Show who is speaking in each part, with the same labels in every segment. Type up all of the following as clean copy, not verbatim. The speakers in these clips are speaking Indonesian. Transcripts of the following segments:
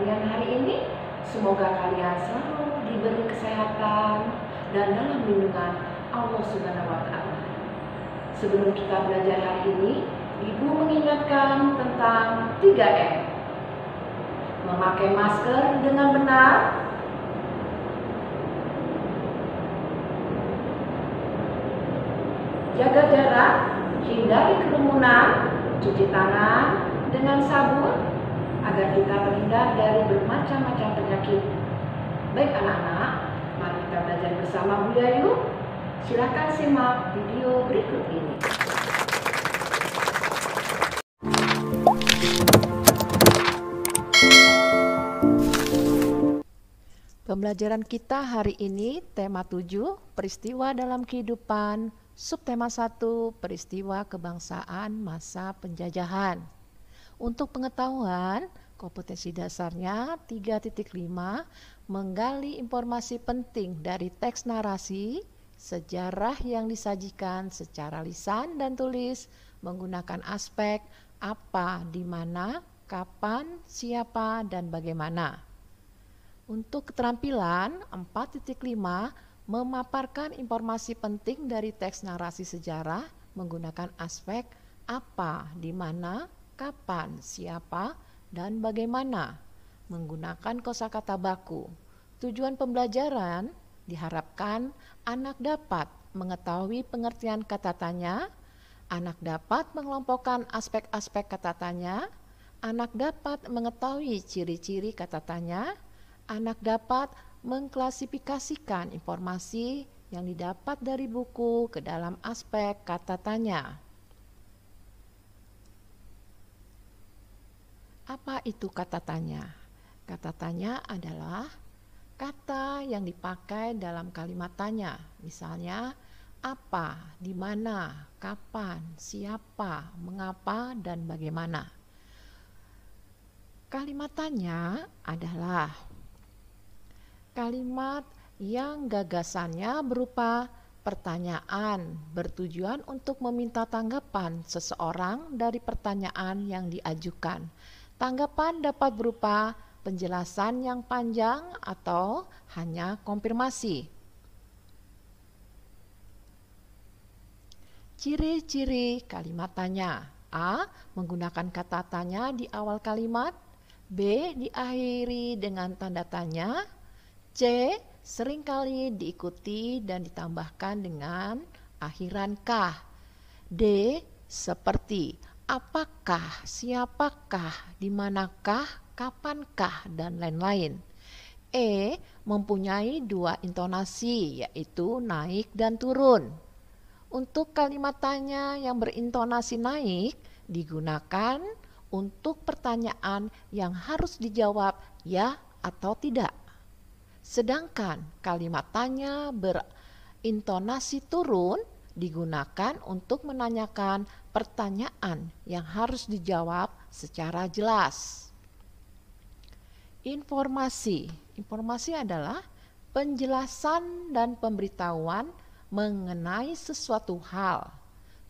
Speaker 1: kalian hari ini. Semoga kalian selalu diberi kesehatan dan dalam lindungan Allah Subhanahu wa Ta'ala. Sebelum kita belajar hari ini, Ibu mengingatkan tentang 3M. Memakai masker dengan benar, jaga jarak, hindari kerumunan, cuci tangan dengan sabun agar kita terhindar dari bermacam-macam penyakit. Baik anak-anak, mari kita belajar bersama Bu Yayu. Silakan simak video berikut ini.
Speaker 2: Pembelajaran kita hari ini tema 7, peristiwa dalam kehidupan, subtema 1, peristiwa kebangsaan masa penjajahan. Untuk pengetahuan, kompetensi dasarnya 3.5, menggali informasi penting dari teks narasi, sejarah yang disajikan secara lisan dan tulis menggunakan aspek apa, di mana, kapan, siapa, dan bagaimana. Untuk keterampilan 4.5, memaparkan informasi penting dari teks narasi sejarah menggunakan aspek apa, di mana, kapan, siapa, dan bagaimana, menggunakan kosakata baku. Tujuan pembelajaran diharapkan anak dapat mengetahui pengertian kata tanya, anak dapat mengelompokkan aspek-aspek kata tanya, anak dapat mengetahui ciri-ciri kata tanya, anak dapat mengklasifikasikan informasi yang didapat dari buku ke dalam aspek kata tanya. Apa itu kata tanya? Kata tanya adalah kata yang dipakai dalam kalimat tanya. Misalnya, apa, di mana, kapan, siapa, mengapa, dan bagaimana. Kalimat tanya adalah kalimat yang gagasannya berupa pertanyaan bertujuan untuk meminta tanggapan seseorang dari pertanyaan yang diajukan. Tanggapan dapat berupa penjelasan yang panjang atau hanya konfirmasi. Ciri-ciri kalimat tanya. A. Menggunakan kata tanya di awal kalimat. B. Diakhiri dengan tanda tanya. C. Seringkali diikuti dan ditambahkan dengan akhiran kah. D. Seperti apakah, siapakah, dimanakah, kapankah, dan lain-lain. E. Mempunyai dua intonasi, yaitu naik dan turun. Untuk kalimat tanya yang berintonasi naik digunakan untuk pertanyaan yang harus dijawab ya atau tidak. Sedangkan kalimat tanya berintonasi turun digunakan untuk menanyakan pertanyaan yang harus dijawab secara jelas. Informasi. Informasi adalah penjelasan dan pemberitahuan mengenai sesuatu hal.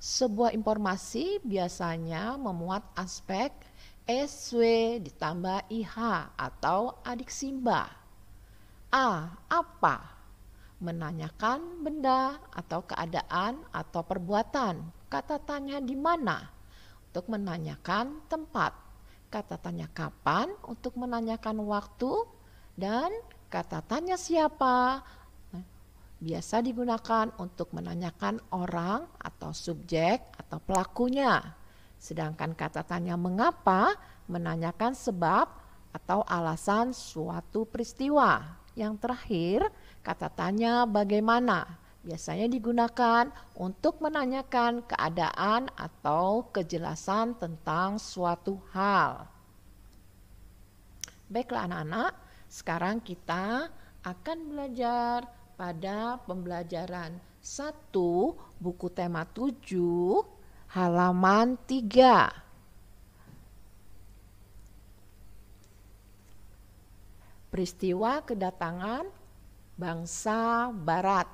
Speaker 2: Sebuah informasi biasanya memuat aspek SW ditambah IH atau adik simba. A. Apa? Menanyakan benda atau keadaan atau perbuatan. Kata tanya di mana? Untuk menanyakan tempat. Kata tanya kapan? Untuk menanyakan waktu. Dan kata tanya siapa? Biasa digunakan untuk menanyakan orang atau subjek atau pelakunya. Sedangkan kata tanya mengapa menanyakan sebab atau alasan suatu peristiwa. Yang terakhir, kata tanya bagaimana biasanya digunakan untuk menanyakan keadaan atau kejelasan tentang suatu hal. Baiklah anak-anak, sekarang kita akan belajar pada pembelajaran 1 buku tema 7 halaman 3. Peristiwa kedatangan bangsa Barat.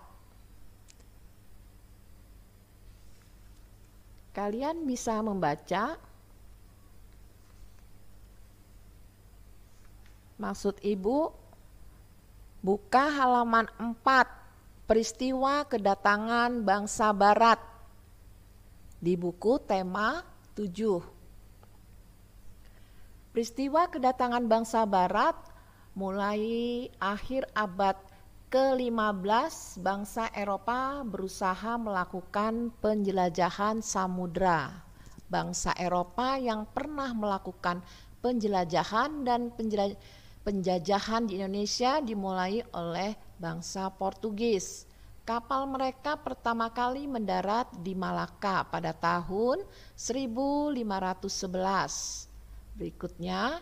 Speaker 2: Kalian bisa membaca Maksud Ibu, buka halaman 4, peristiwa kedatangan bangsa Barat di buku tema 7. Peristiwa kedatangan bangsa Barat mulai akhir abad ke-15, bangsa Eropa berusaha melakukan penjelajahan samudra. Bangsa Eropa yang pernah melakukan penjelajahan dan penjajahan di Indonesia dimulai oleh bangsa Portugis. Kapal mereka pertama kali mendarat di Malaka pada tahun 1511. Berikutnya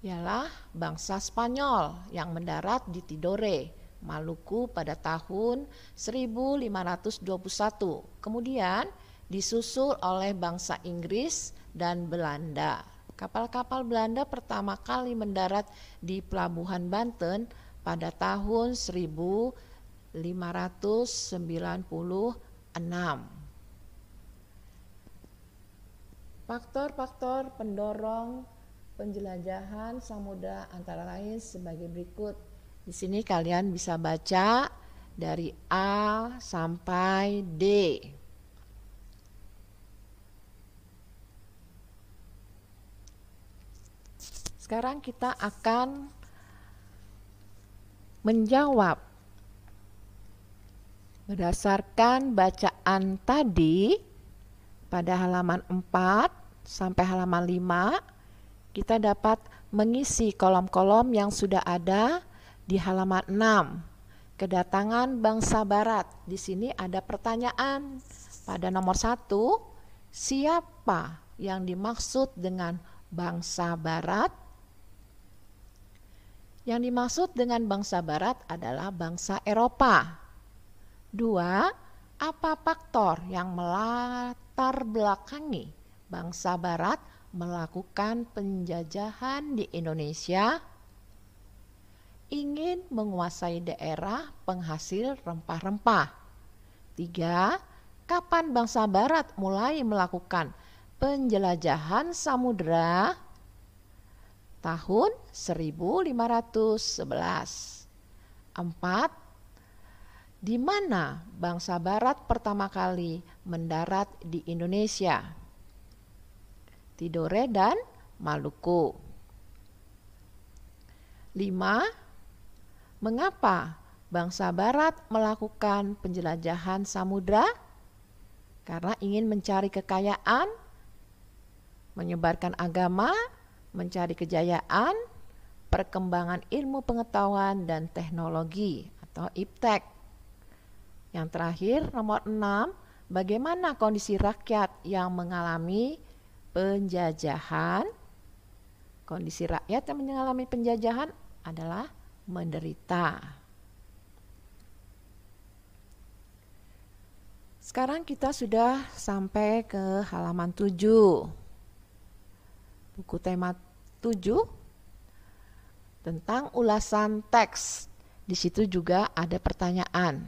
Speaker 2: ialah bangsa Spanyol yang mendarat di Tidore, Maluku pada tahun 1521. Kemudian disusul oleh bangsa Inggris dan Belanda. Kapal-kapal Belanda pertama kali mendarat di pelabuhan Banten pada tahun 1596. Faktor-faktor pendorong penjelajahan samudra antara lain sebagai berikut. Di sini kalian bisa baca dari A sampai D. Sekarang kita akan menjawab berdasarkan bacaan tadi pada halaman 4 sampai halaman 5. Kita dapat mengisi kolom-kolom yang sudah ada di halaman 6. Kedatangan bangsa Barat. Di sini ada pertanyaan. Pada nomor 1, siapa yang dimaksud dengan bangsa Barat? Yang dimaksud dengan bangsa Barat adalah bangsa Eropa. 2, apa faktor yang melatar belakangi bangsa Barat melakukan penjajahan di Indonesia? Ingin menguasai daerah penghasil rempah-rempah. 3, kapan bangsa Barat mulai melakukan penjelajahan samudra? Tahun 1511. 4, di mana bangsa Barat pertama kali mendarat di Indonesia? Tidore dan Maluku. 5, mengapa bangsa Barat melakukan penjelajahan samudra? Karena ingin mencari kekayaan, menyebarkan agama, mencari kejayaan, perkembangan ilmu pengetahuan dan teknologi atau iptek. Yang terakhir, nomor 6, bagaimana kondisi rakyat yang mengalami penjajahan? Kondisi rakyat yang mengalami penjajahan adalah menderita. Sekarang kita sudah sampai ke halaman 7. Buku tema 7 tentang ulasan teks. Di situ juga ada pertanyaan.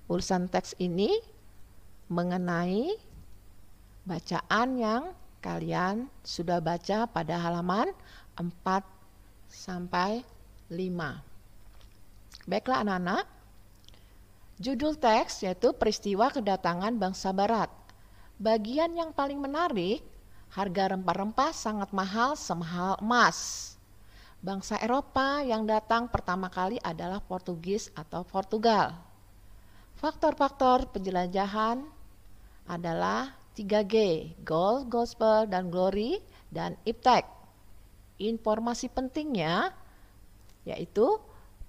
Speaker 2: Ulasan teks ini mengenai bacaan yang kalian sudah baca pada halaman 4 sampai 5. Baiklah anak-anak, judul teks yaitu peristiwa kedatangan bangsa Barat. Bagian yang paling menarik, harga rempah-rempah sangat mahal semahal emas. Bangsa Eropa yang datang pertama kali adalah Portugis atau Portugal. Faktor-faktor penjelajahan adalah 3G, Gold, Gospel, dan Glory, dan iptek. Informasi pentingnya yaitu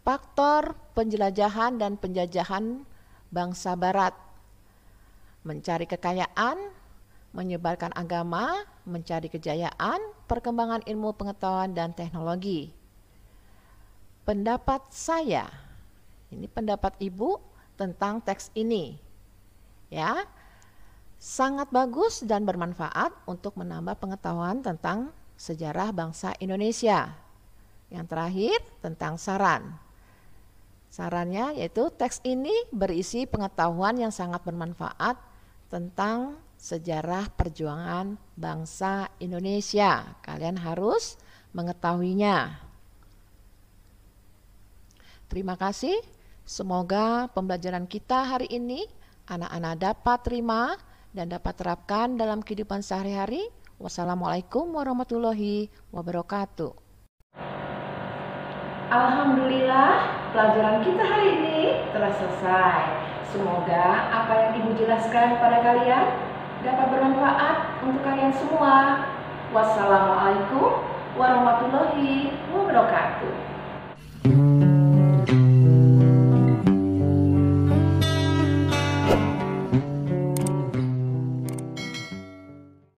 Speaker 2: faktor penjelajahan dan penjajahan bangsa Barat. Mencari kekayaan, menyebarkan agama, mencari kejayaan, perkembangan ilmu pengetahuan dan teknologi. Pendapat saya, ini pendapat Ibu tentang teks ini. Ya, sangat bagus dan bermanfaat untuk menambah pengetahuan tentang sejarah bangsa Indonesia. Yang terakhir, tentang saran. Sarannya yaitu teks ini berisi pengetahuan yang sangat bermanfaat tentang sejarah perjuangan bangsa Indonesia. Kalian harus mengetahuinya. Terima kasih. Semoga pembelajaran kita hari ini anak-anak dapat terima dan dapat terapkan dalam kehidupan sehari-hari. Wassalamualaikum warahmatullahi wabarakatuh.
Speaker 1: Alhamdulillah, pelajaran kita hari ini telah selesai. Semoga apa yang Ibu jelaskan pada kalian dapat bermanfaat untuk kalian semua. Wassalamualaikum warahmatullahi wabarakatuh.